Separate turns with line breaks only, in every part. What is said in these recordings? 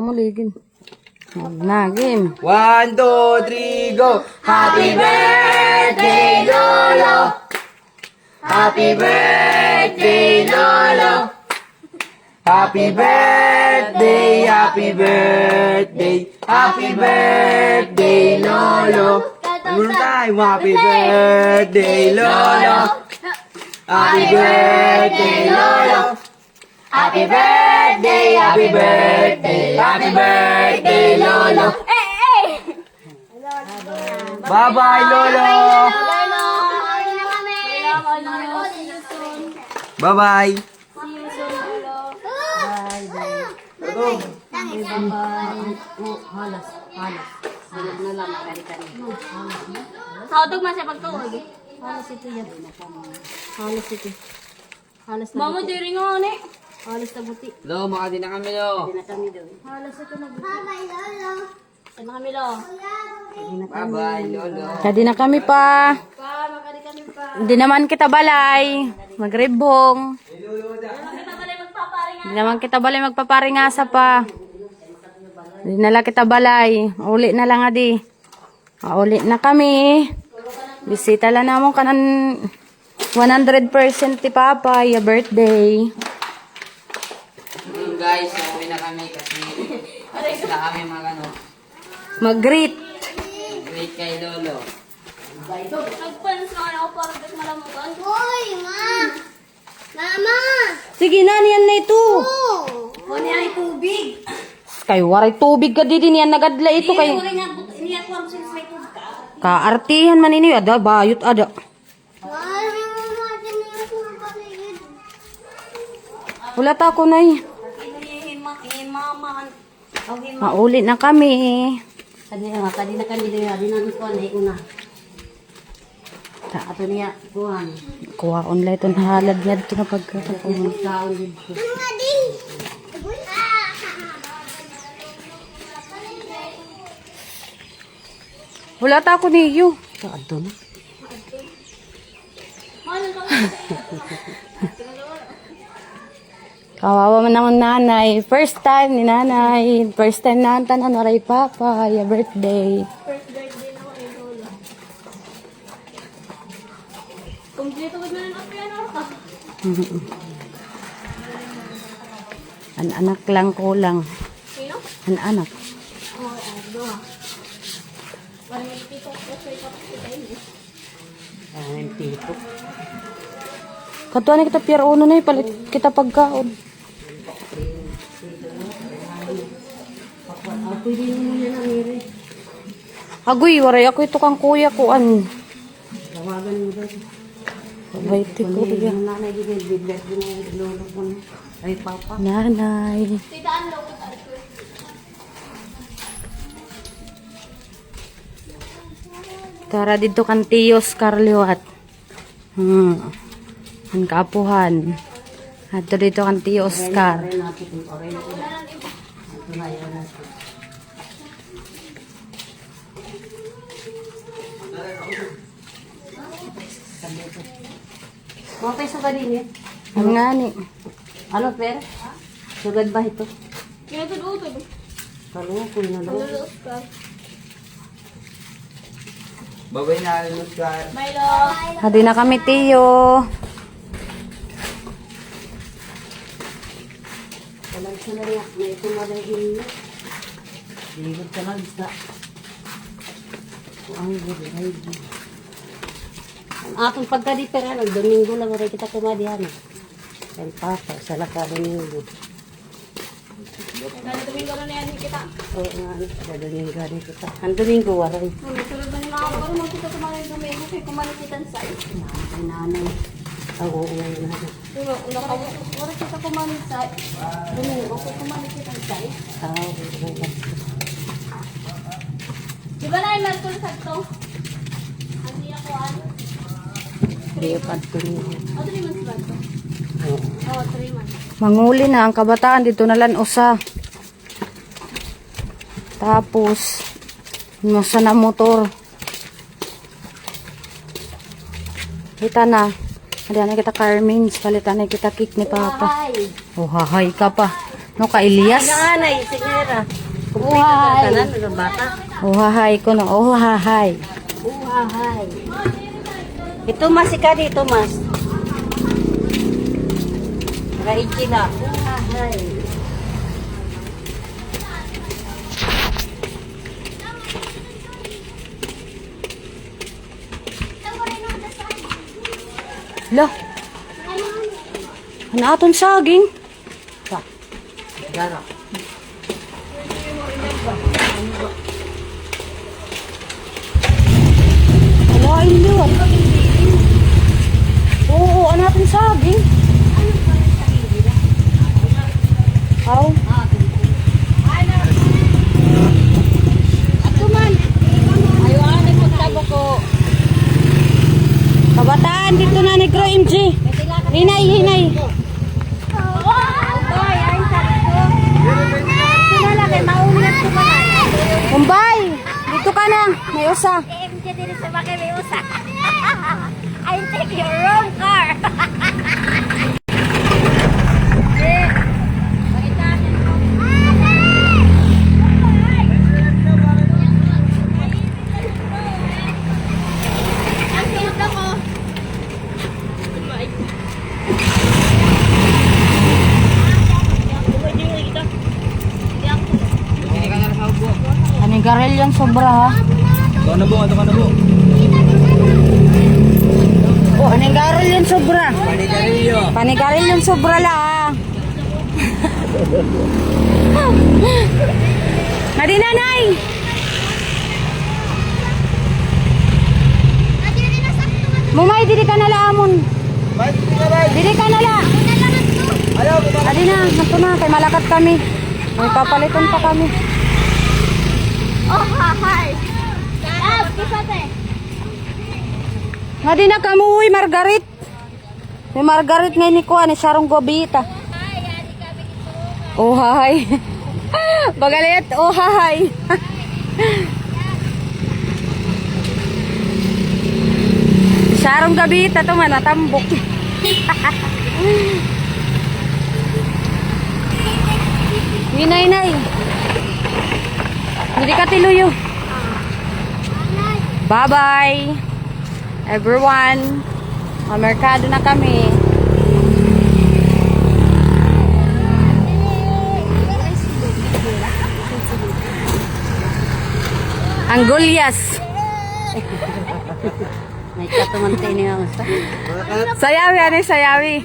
mo ligin. Na, game.
1, 2, 3, go! Happy birthday, Lolo! Happy birthday, Lolo! Happy birthday, happy birthday, happy birthday, Lolo! One time, happy birthday, Lolo! Happy birthday, Lolo! Happy birthday, happy birthday, happy birthday, Lolo! Bye-bye, Lolo! Bye-bye!
Saudog man siya pagtuog.
Halos ito yan. Halos ito. Halos na
Mamo
buti.
diri nga ni.
Halos na buti.
Lo, makadi na kami, lo.
Hindi na kami doon. Halos ito na buti.
Sana kami lo.
Bye-bye, Lolo.
Kadi na kami pa.
Makadi kami pa.
Hindi naman kita balay. Magribong.
Kita balay magpaparing.
Hindi naman kita balay magpaparingasa pa. Hindi na lang kita balay. Uli na lang adi. Uli na kami. Bisita lang namon kanan 100% ti Papa. Your birthday.
Guys, uwi na kami kasi alis na kami
Mag-greet.
great kay Lolo.
Nagpans nga ako para dik malamutan.
Sige na, niyan na ito.
Wala ay tubig.
Kay waray tubig ka di din yan nagadla ito kay
Wala nga niya ko ang sinis may tubig ka.
kaartihan man ini ada bayot ada. Wala ta ko nay.
Mama.
Mauli na kami.
Kanina kami diri namin ko na una. Ato niya kuan.
Kuha online ito halad niya dito na pagkakapon.
Kaon dito.
Wala ta ko niyo. Kaadto na. Kawawa man naman nanay. First time ni nanay. First time na ang tanan waray Papa. Your birthday.
First birthday na ko ni Lola. Kompleto ko na ang piano ka.
An anak lang kulang.
Sino?
An anak.
Doha. Parang may pito ko sa ipapakita ini.
Katuan na kita pier uno na palit kita pagkaon.
Pwede mo na namiri.
Agoy, waray ako ito kang kuya ko an.
Tawagan mo daw.
Baiti ko ya.
Nanay din bigla din ang lolo ko. Ay papa.
Nanay.
Titaan daw ko tayo.
Kara dito kan tiyos karliwat. Ang kapuhan. At dito kan tiyo Oscar.
Mga peso ka din eh.
Ang ngani.
Ano per? Sugad ba ito? Kaya ito doon ito. Kaluko na doon.
Babay na, Oscar.
Milo.
Hadi na kami tiyo.
Walang sila niya. May tumalang yun. Ligot ka lang isda. Ang gulo. Ay gulo. Ang atong pagka-dipera lang. Domingo lang rin kita kumadihan. Ang papa. Sa laka Domingo. Domingo na yan kita. Oo nga. Sa Domingo rin kita. Ang Domingo waray. Sunod ba ni mga kaparo mo kita kumain Domingo kay kumain kita sa isa. Nanay. Oo nga yun. Wala kita kumain sa Domingo kay kumain kita sa isa. Di ba na yung Mercury sa ito? Hindi ako ano?
Di pa ito niyo.
3 months ba ito? Oo, 3 months.
Manguli na ang kabataan dito na lang usa. Tapos masa na motor. Kita na. Ada na kita Carmen's palitan na kita cake ni Papa.
Ay!
Oh, hahay ka pa. No ka Elias.
Nanay, signera.
Uhay.
Kanan, ng bata.
Uhahay ko no. Uhahay.
Uhahay. Ito mas ikadi, ito mas. Raichi na. Uhahay.
Lo. Ano aton saging?
Gara.
Wala ilo. Oo, ano aton saging? Aw.
Ato man. Ayaw ani pagtabo ko.
Kabataan dito na ni Kro MG. Hinay, hinay.
Umbay, ay sabi ko. Sinala kay maunat ko man.
Umbay, dito ka na. May usa.
MJ din sa bakay may usa. I take your wrong car.
Anigarel yan sobra ha.
Ito ka na po.
Oh, anigarel yan sobra.
Panigarilyo.
Panigarel yan sobra lang. Madi nanay. Mumay, didi ka nala amon. Didi ka nala. Adi na, nato na. Kay malakat kami. May papalitan pa kami.
Oh, hi. Kisate.
Nga di na kamuwi, Margaret. May Margaret ngayon ni Kuha, ni Sarong Gobita. Oh, hi. Bagalit, oh, hi. Sarong Gobita, ito man, natambok. Hinay, nay. Hindi ka tiluyo. Bye-bye, everyone. Merkado na kami. Angulias.
May katumantay niya ang sa.
Sayawi, ano yung sayawi?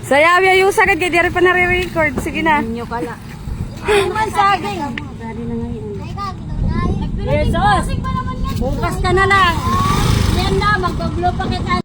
Sayawi, ayusa ka, kaya di rin pa nare-record. Sige na.
Inyo kala.
Ano saging?
Dari na ngayon. Jesus! Bukas ka na lang. Yan na, magbablue pa kita.